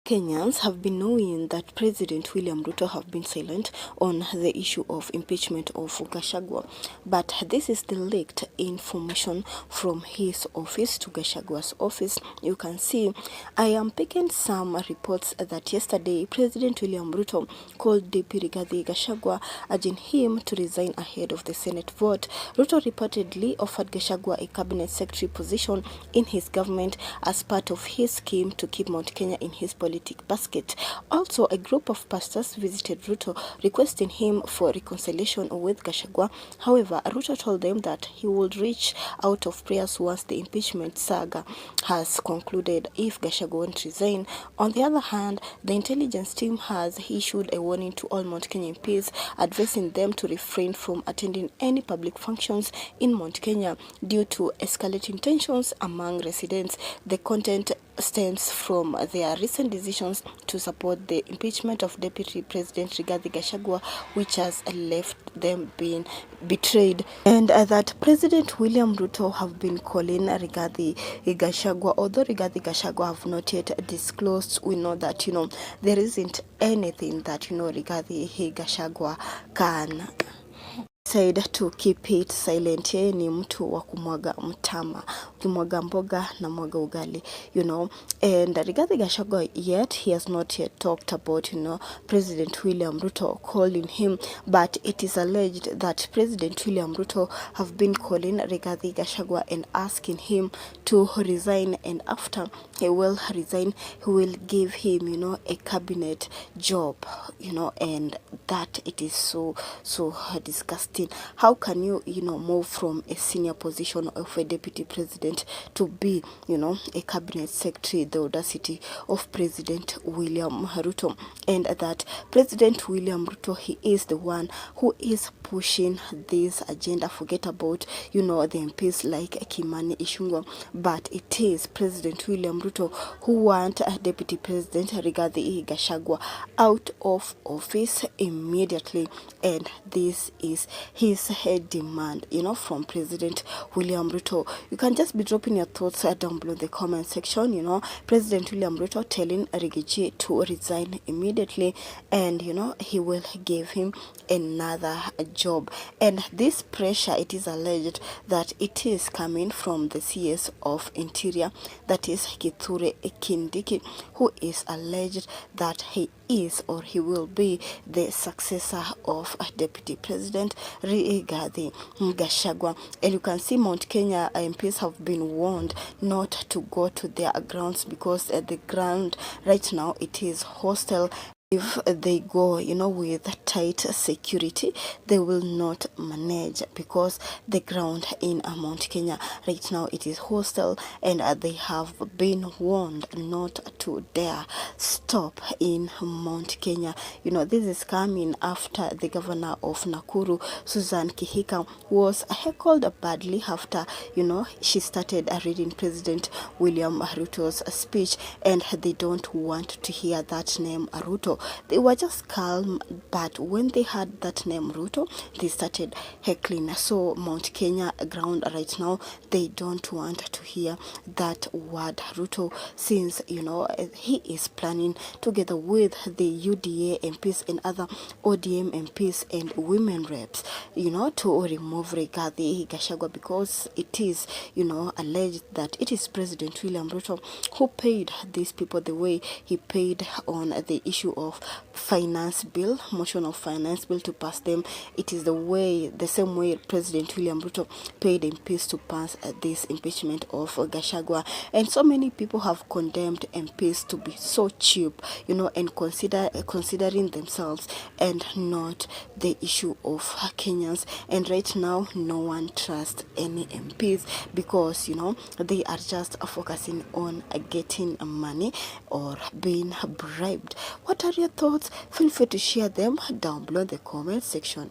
Kenyans have been knowing that President William Ruto have been silent on the issue of impeachment of Gachagua, but this is the leaked information from his office to Gachagua's office. You can see I am picking some reports that yesterday President William Ruto called Deputy Gachagua, urging him to resign ahead of the Senate vote. Ruto reportedly offered Gachagua a cabinet secretary position in his government as part of his scheme to keep Mount Kenya in his politic basket. Also, a group of pastors visited Ruto requesting him for reconciliation with Gachagua. However, Ruto told them that he would reach out of prayers once the impeachment saga has concluded if Gachagua won't resign. On the other hand, the intelligence team has issued a warning to all Mount Kenya MPs, advising them to refrain from attending any public functions in Mount Kenya due to escalating tensions among residents. The content stems from their recent decisions to support the impeachment of Deputy President Rigathi Gachagua, which has left them being betrayed, and that President William Ruto have been calling Rigathi Gachagua. Although Rigathi Gachagua have not yet disclosed, we know that there isn't anything that Rigathi Gachagua can said to keep it silent. Yeye ni mtu wa kumwaga mtama, ukimwaga mboga na mwaga ugali, and Rigathi Gachagua yet he has not yet talked about President William Ruto calling him, but it is alleged that President William Ruto have been calling Rigathi Gachagua and asking him to resign, and after he will resign he will give him a cabinet job, and that it is so disgusting. How can you move from a senior position of a deputy president to be a cabinet secretary? The audacity of President William Ruto, and that President William Ruto, he is the one who is pushing this agenda. Forget about the MPs like Kimani Ichung'wah, but it is President William Ruto who want Deputy President Rigathi Gachagua out of office immediately, and this is his demand from President William Ruto. You can just be dropping your thoughts down below in the comment section. President William Ruto telling Rigiji to resign immediately, and he will give him another job. And this pressure, it is alleged that it is coming from the CS of Interior, that is Kithure Kindiki, who is alleged that he is or he will be the successor of Deputy President Rigathi Gachagua. And you can see Mount Kenya MPs have been warned not to go to their grounds because the ground right now it is hostile. If they go, with tight security, they will not manage, because the ground in Mount Kenya right now it is hostile, and they have been warned not to dare stop in Mount Kenya. This is coming after the governor of Nakuru, Susan Kihika, was heckled badly after, she started reading President William Ruto's speech, and they don't want to hear that name Ruto. They were just calm, but when they heard that name Ruto, they started heckling. So Mount Kenya ground right now, they don't want to hear that word Ruto, since he is planning together with the UDA MPs and other ODM MPs and women reps to remove Rigathi Gachagua, because it is alleged that it is President William Ruto who paid these people the way he paid on the issue of finance bill, motion of finance bill to pass them. It is the same way President William Ruto paid MPs to pass this impeachment of Gachagua. And so many people have condemned MPs to be so cheap, and considering themselves and not the issue of Kenyans. And right now no one trusts any MPs, because they are just focusing on getting money or being bribed. What are your thoughts? Feel free to share them down below in the comment section.